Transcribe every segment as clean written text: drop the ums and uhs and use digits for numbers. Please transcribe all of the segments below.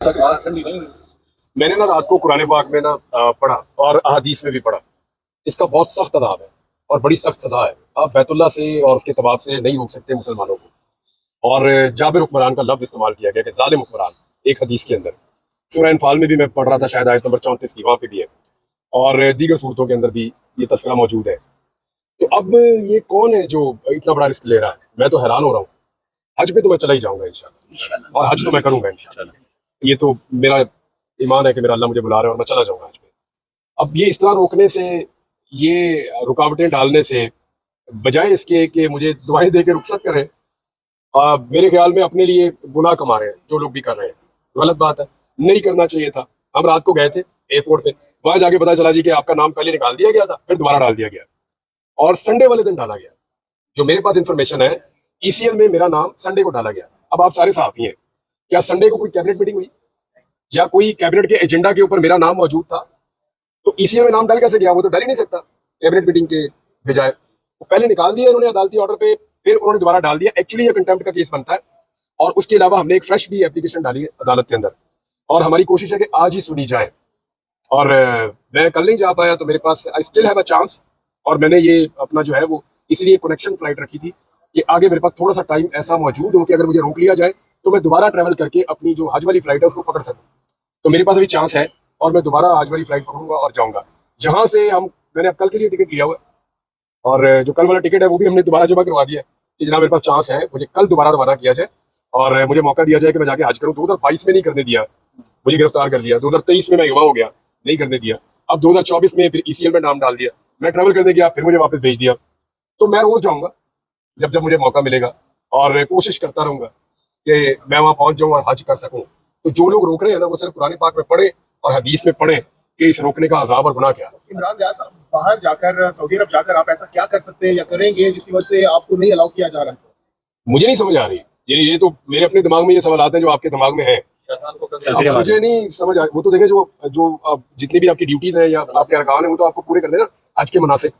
मैंने ना रात को कुरान पाक में ना पढ़ा और अहादीस में भी पढ़ा। इसका बहुत सख्त अदाब है और बड़ी सख्त सजा है। आप बैतुल्ला से और उसके तवाफ से नहीं रोक सकते मुसलमानों को। और जाबिर हुक्मरान का लफ्ज इस्तेमाल किया गया कि जालिम हुक्मरान, एक हदीस के अंदर। सूरह अनफाल में भी मैं पढ़ रहा था, शायद आयत नंबर 34 की, वहां पे भी है। और दीगर सूरतों के अंदर भी ये तस्करा मौजूद है। तो अब ये कौन है जो इतना बड़ा रिस्क ले रहा है? मैं तो हैरान हो रहा हूँ। हज पे तो मैं चला ही जाऊंगा इंशाल्लाह, और हज तो मैं करूंगा इंशाल्लाह। ये तो मेरा ईमान है कि मेरा अल्लाह मुझे बुला रहा है और मैं चला जाऊंगा हज पे। अब ये इस तरह रोकने से, ये रुकावटें डालने से, बजाय इसके कि मुझे दुआएं दे के रुखसत करें, मेरे ख्याल में अपने लिए गुनाह कमा रहे हैं जो लोग भी कर रहे हैं। गलत बात है, नहीं करना चाहिए था। हम रात को गए थे एयरपोर्ट पे, वहां जाके पता चला जी कि आपका नाम पहले निकाल दिया गया था, फिर दोबारा डाल दिया गया, और संडे वाले दिन डाला गया। जो मेरे पास इंफॉर्मेशन है, ईसीएल में मेरा नाम संडे को डाला गया। अब आप सारे साथी हैं, क्या संडे को कोई कैबिनेट मीटिंग हुई या कोई कैबिनेट के एजेंडा के ऊपर मेरा नाम मौजूद था? तो ईसीएल में नाम डाल कैसे गया? वो तो डाल ही नहीं सकता कैबिनेट मीटिंग के बजाय। वो पहले निकाल दिया इन्होंने अदालती ऑर्डर पे, फिर उन्होंने दोबारा डाल दिया। एक्चुअली ये कंटेम्प्ट का केस बनता है। और उसके अलावा हमने एक फ्रेश भी एप्लीकेशन डाली है अदालत के अंदर, और हमारी कोशिश है कि आज ही सुनी जाए। और मैं कल नहीं जा पाया, तो मेरे पास I still have a chance. और मैंने ये अपना जो है वो इसलिए कनेक्शन फ्लाइट रखी थी कि आगे मेरे पास थोड़ा सा टाइम ऐसा मौजूद हो कि अगर मुझे रोक लिया जाए तो मैं दोबारा ट्रैवल करके अपनी जो हज वाली फ्लाइट है उसको पकड़ सकूं। तो मेरे पास अभी चांस है, और मैं दोबारा हज वाली फ्लाइट पकड़ूंगा और जाऊंगा। जहां से हम, मैंने अब कल के लिए टिकट लिया हुआ है, और जो कल वाला टिकट है वो भी हमने दोबारा जमा करवा दिया है कि जनाब मेरे पास चांस है, मुझे कल दोबारा रवाना किया जाए और मुझे मौका दिया जाए कि मैं जाके हज करूँ। 2022 में नहीं करने दिया, मुझे गिरफ्तार कर दिया। 2023 में मैं अगवा हो गया, नहीं करने दिया। अब 2024 में फिर ईसीएल में नाम डाल दिया, मैं ट्रैवल करने गया, फिर मुझे वापस भेज दिया। तो मैं रोज जाऊंगा जब जब मुझे मौका मिलेगा, और कोशिश करता रहूंगा कि मैं वहां पहुंच जाऊं और हज कर सकूं। तो जो लोग रोक रहे हैं ना, वो सिर्फ कुरान पाक में पढ़े और हदीस में पढ़े कि इस रोकने का अजाब और गुनाह क्या है। इमरान रियाज साहब, बाहर जाकर सऊदी अरब जाकर आप ऐसा क्या कर सकते हैं या करेंगे जिसकी वजह से आपको नहीं अलाउ किया जा रहा है? मुझे नहीं समझ आ रही। ये तो मेरे अपने दिमाग में ये सवाल आते हैं जो आपके दिमाग में है। अब मुझे नहीं समझ आ, वो तो देखें जो जो अब जितनी भी आपकी ड्यूटीज है या आपके अरकान है, वो तो आपको पूरे करने हैं ना आज के मुनासिब।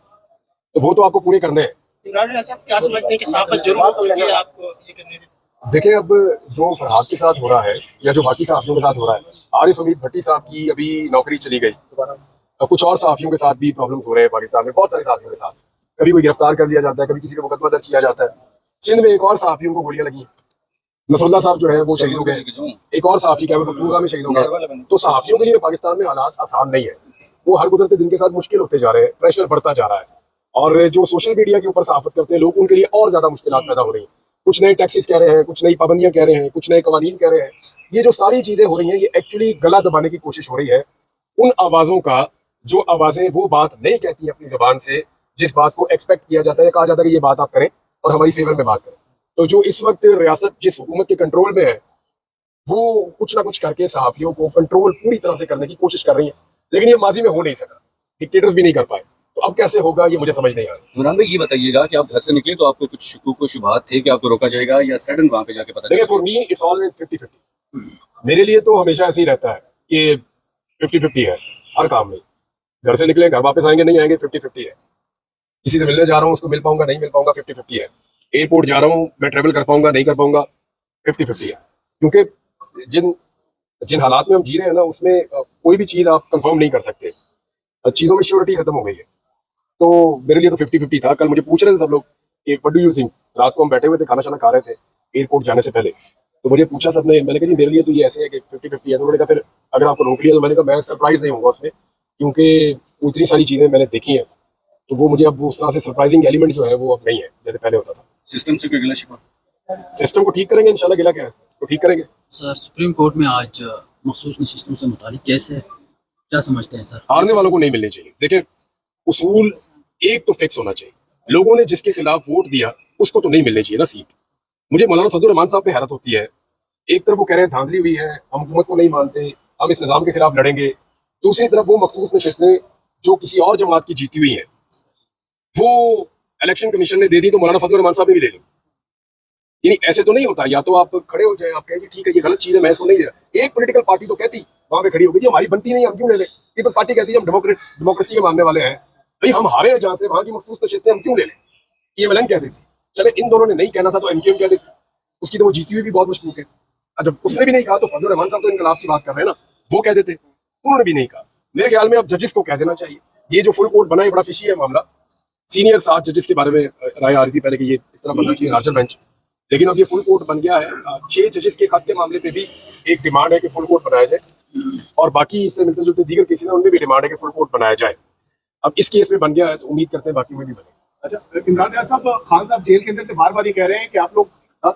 तो वो तो आपको पूरे करने हैं। इमरान रियाज साहब, क्या समझते हैं कि साफत जुर्म होगी आपको ये करने से? देखें, अब जो फरहाद के साथ हो रहा है या जो बाकी सहाफियों के साथ हो रहा है, आरिफ हमीद भट्टी साहब की अभी नौकरी चली गई, कुछ और सहाफियों के साथ भी प्रॉब्लम्स हो रहे हैं पाकिस्तान में, बहुत सारे सहाफियों के साथ। कभी कोई गिरफ्तार कर लिया जाता है, कभी किसी का मुकदमा दर्ज किया जाता है। सिंध में एक और सहाफियों को गोलियां लगी, नसरुल्लाह साहब जो है वो शहीद हो गए, एक और सहाफी क्या में शहीद हो गए। तो सहाफियों के लिए पाकिस्तान में हालात आसान नहीं है। वो हर गुजरते दिन के साथ मुश्किल होते जा रहे हैं, प्रेशर बढ़ता जा रहा है। और जो सोशल मीडिया के ऊपर सहाफत करते हैं लोग, उनके लिए और ज्यादा मुश्किल पैदा हो रही हैं। कुछ नए टैक्सेस कह रहे हैं, कुछ नई पाबंदियां कह रहे हैं, कुछ नए कवानीन कह रहे हैं। ये जो सारी चीजें हो रही हैं, ये एक्चुअली गला दबाने की कोशिश हो रही है उन आवाजों का, जो आवाजें वो बात नहीं कहती अपनी जबान से, जिस बात को एक्सपेक्ट किया जाता है, कहा जाता है कि ये बात आप करें और हमारी फेवर में बात करें। तो जो इस वक्त रियासत जिस हुकूमत के कंट्रोल में है, वो कुछ ना कुछ करके सहाफियों को कंट्रोल पूरी तरह से करने की कोशिश कर रही है। लेकिन ये माजी में हो नहीं सका, डिक्टेटर्स भी नहीं कर पाए। तो अब कैसे होगा ये मुझे समझ नहीं आ रहा। इमरान भाई, ये बताइएगा कि आप घर से निकले तो आपको कुछ शुकूक व शुबहात थे कि आपको रोका जाएगा, या सडन वहां पे जाके पता देखिए, चला? For me it's always 50-50। मेरे लिए तो हमेशा ऐसे ही रहता है कि 50-50 है हर काम में। घर से निकले, घर वापस आएंगे नहीं आएंगे, 50-50 है। किसी से मिलने जा रहा हूँ, उसको मिल पाऊंगा नहीं मिल पाऊंगा, 50-50 है। एयरपोर्ट जा रहा हूँ, मैं ट्रेवल कर पाऊंगा नहीं कर पाऊंगा, 50-50 है। क्योंकि जिन जिन हालात में हम जी रहे हैं ना, उसमें कोई भी चीज आप कंफर्म नहीं कर सकते। चीजों में श्योरिटी खत्म हो गई है। तो मेरे लिए तो 50-50 था। कल मुझे पूछ रहे थे सब लोग कि व्हाट डू यू थिंक। रात को हम बैठे हुए थे, खाना शाना खा रहे थे एयरपोर्ट जाने से पहले। तो मुझे पूछा सबने, मैंने कहा जी मेरे लिए तो ये ऐसे है कि 50-50 है। तो उन्होंने कहा फिर अगर आपको रोक लिया, तो मैंने कहा मैं सरप्राइज नहीं होऊंगा उसमें, क्योंकि इतनी सारी चीजें मैंने देखी हैं। तो वो मुझे अब वो उस तरह से सरप्राइजिंग एलिमेंट जो है वो अब नहीं है जैसे पहले होता था। सिस्टम से कोई गिला शिकवा? सिस्टम को ठीक करेंगे इंशाल्लाह, गिला क्या है, तो ठीक करेंगे। सर, सुप्रीम कोर्ट में आज मखसूस नशिस्तों से मुतालिक केस है, क्या समझते हैं सर? हारने वालों को नहीं मिलनी चाहिए। देखिए, उसूल एक तो फिक्स होना चाहिए। लोगों ने जिसके खिलाफ वोट दिया उसको तो नहीं मिलनी चाहिए ना सीट। मुझे मौलाना फजल रहमान साहब पे हैरत होती है। एक तरफ वो कह रहे हैं धांधली हुई है, हम हुकूमत को नहीं मानते, हम इस निजाम के खिलाफ लड़ेंगे। दूसरी तरफ वो मखसूस नशिस्तें जो किसी और जमात की जीती हुई है, वो इलेक्शन कमीशन ने दे दी, तो मौलाना फजल रहमान साहब ने भी ले ली। यानी ऐसे तो नहीं होता। या तो आप खड़े हो जाए, आप कहें कि ठीक है ये गलत चीज है, मैं इसको नहीं दे रहा। एक पॉलिटिकल पार्टी तो कहती वहां पे खड़ी होगी, हमारी बनती नहीं, हम क्यों ले लें। पीपल्स पार्टी कहती है हम डेमोक्रेसी के मानने वाले हैं, भाई हम हारे हैं जहां से, वहां की मखसूस नशिस्तें हम क्यों ले लें। ये एमएलएन कह देती। चले इन दोनों ने नहीं कहना था तो एमक्यूएम कह देती, उसकी तो वो जीती हुई भी बहुत मशकूक है। जब उसने भी नहीं कहा तो फजलुर रहमान साहब तो इनकलाब की बात कर रहे हैं ना, वो कह देते, उन्होंने भी नहीं कहा। मेरे ख्याल में अब जजेस को कह देना चाहिए, ये जो फुल कोर्ट बना है बड़ा फिशी है मामला। सीनियर 7 जजेस के बारे में राय आ रही थी पहले कि ये इस तरह बनना चाहिए लार्जर बेंच, लेकिन अब ये फुल कोर्ट बन गया है। 6 जजेस के खत के मामले पे भी एक डिमांड है कि फुल कोर्ट बनाया जाए, और बाकी इससे मिलते जुलते दीगर केसेस हैं उनमें भी डिमांड है कि फुल कोर्ट बनाया जाए। अब इस केस में बन गया है तो उम्मीद करते हैं बाकी में भी बने। अच्छा इमरान रियाज साहब, खान साहब जेल के अंदर से बार बार ये कह रहे हैं कि आप लोग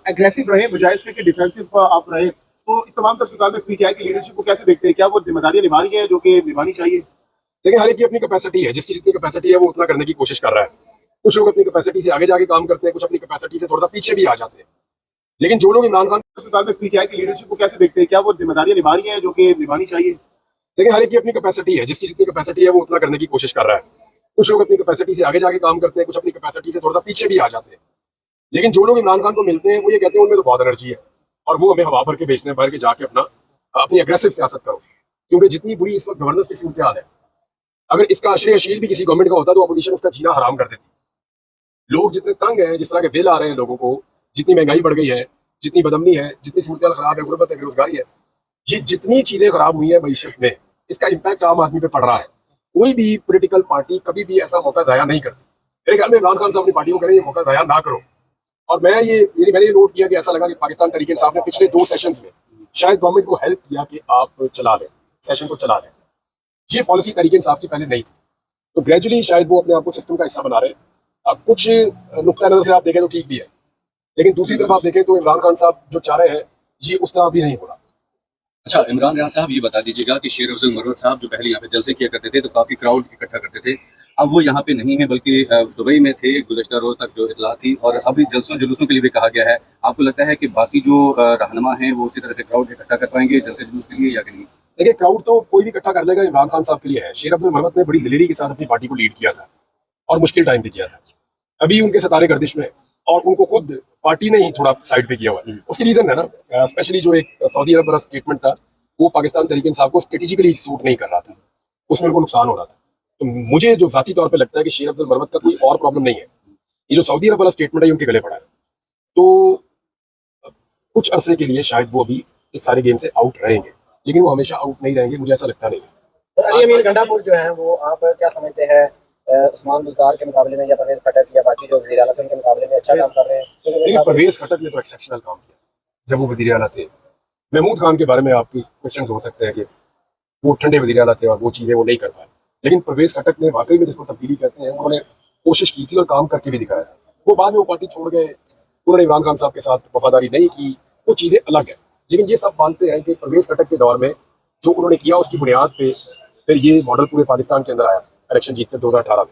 एग्रेसिव रहे बजाय इसके कि डिफेंसिव आप रहे, तो इस तमाम तफसीलात में पीटीआई की लीडरशिप को कैसे देखते हैं? क्या वो जिम्मेदारियां निभा रही है जो कि निभानी चाहिए? लेकिन हर एक की अपनी कैपेसिटी है, जिसकी जितनी कैपेसिटी है वो उतना करने की कोशिश कर रहा है। कुछ लोग अपनी कैपेसिटी से आगे जाके काम करते हैं, कुछ अपनी कैपेसिटी से थोड़ा सा पीछे भी आ जाते हैं। लेकिन जो लोग इमरान खान अस्पताल में पीटीआई की लीडरशिप को कैसे देखते हैं? क्या वो जिम्मेदारियां निभा रही है जो कि निभानी चाहिए? लेकिन हर एक की अपनी कैपेसिटी है, जिसकी जितनी कैपेसिटी है वो उतना करने की कोशिश कर रहा है। कुछ लोग अपनी कैपेसिटी से आगे जाके काम करते हैं, कुछ अपनी कैपेसिटी से थोड़ा सा पीछे भी आ जाते हैं। लेकिन जो लोग इमरान खान को मिलते हैं वो ये कहते हैं उनमें तो बहुत एनर्जी है और वो हमें हवा भर के बेचने भर के जाके अपनी अग्रेसिव सियासत करो, क्योंकि जितनी बुरी इस वक्त गवर्नेंस की सूरत हाल है, अगर इसका अशरे अशील भी किसी गवर्नमेंट का होता तो अपोजिशन उसका जीना हराम कर देती। लोग जितने तंग हैं, जिस तरह के बिल आ रहे हैं लोगों को, जितनी महंगाई बढ़ गई है, जितनी बदमनी है, जितनी सूरत खराब है, गुर्बत है, बेरोजगारी है, ये जितनी चीजें खराब हुई है मईशत में, इसका इम्पैक्ट आम आदमी पे पड़ रहा है। कोई भी पॉलिटिकल पार्टी कभी भी ऐसा मौका जाया नहीं करती। मेरे ख्याल में इमरान खान साहब अपनी पार्टी को कह रहे हैं ये मौका जाया ना करो। और मैंने ये नोट किया कि ऐसा लगा कि पाकिस्तान तहरीक इंसाफ ने पिछले 2 सेशंस में शायद गवर्नमेंट को हेल्प किया कि आप चला लें, सेशन को चला लें। ये पॉलिसी तहरीक इंसाफ की पहले नहीं थी, तो ग्रेजुअली शायद वो अपने आप को सिस्टम का हिस्सा बना रहे हैं। अब कुछ नुक्ता नजर से आप देखें तो ठीक भी है, लेकिन दूसरी तरफ आप देखें तो इमरान खान साहब जो चाह रहे हैं ये उस तरह भी नहीं हो रहा। अच्छा, इमरान रियाज साहब ये बता दीजिएगा कि शेर अफजल मरवत साहब जो पहले यहाँ पे जलसे किया करते थे तो काफ़ी क्राउड इकट्ठा करते थे, अब वो यहाँ पे नहीं है बल्कि दुबई में थे गुज़श्ता रोज़ तक जो इतला थी, और अभी जलसों जुलूसों के लिए भी कहा गया है। आपको लगता है कि बाकी जो रहनुमा हैं वो उसी तरह से क्राउड इकट्ठा कर पाएंगे जलसे जुलूस के लिए या कि नहीं? देखिए, क्राउड तो कोई भी इकट्ठा कर लेगा, इमरान खान साहब के लिए है। शेर अफजल मरवत ने बड़ी दिलेरी के साथ अपनी पार्टी को लीड किया था और मुश्किल टाइम भी किया था। अभी उनके सितारे गर्दिश में, और उनको खुद पार्टी ने ही थोड़ा साइड पे किया हुआ है। उसकी रीजन है ना, स्पेशली जो एक सऊदी अरब वाला स्टेटमेंट था वो पाकिस्तान तहरीक इंसाफ को स्ट्रेटेजिकली सूट नहीं कर रहा था, उसमें उनको नुकसान हो रहा था। तो मुझे जो जाती तौर पे लगता है कि शेर अफजल मरवत का कोई और प्रॉब्लम नहीं है, ये जो सऊदी अरब वाला स्टेटमेंट है उनके गले पड़ा है। तो कुछ अरसे के लिए शायद वो भी इस सारे गेम से आउट रहेंगे, लेकिन वो हमेशा आउट नहीं रहेंगे, मुझे ऐसा लगता नहीं है। तो अली अमीन गंडापुर जो है वो आप क्या समझते हैं उस्मान बुज़दार के मुकाबले में, या परवेज़ खटक या बाकी जो वज़ीर आला थे उनके मुकाबले में अच्छा काम कर रहे हैं? लेकिन परवेज़ खटक ने तो एक्सेप्शनल काम किया जब वो वज़ीर आला थे। महमूद खान के बारे में आपके क्वेश्चन हो सकते हैं कि वो ठंडे वज़ीर आला थे और वो चीज़ें वो नहीं कर पाए, लेकिन परवेज़ खटक ने वाकई में जिसको तब्दीली कहते हैं उन्होंने कोशिश की थी और काम करके भी दिखाया था। वो बाद में वो पार्टी छोड़ गए, उन्होंने इमरान खान साहब के साथ वफादारी नहीं की, वो चीज़ें अलग है। लेकिन ये सब मानते हैं कि परवेज़ खटक के दौर में जो उन्होंने किया उसकी बुनियाद पे फिर ये मॉडल पूरे पाकिस्तान के अंदर आया इलेक्शन जीत कर 2018 में।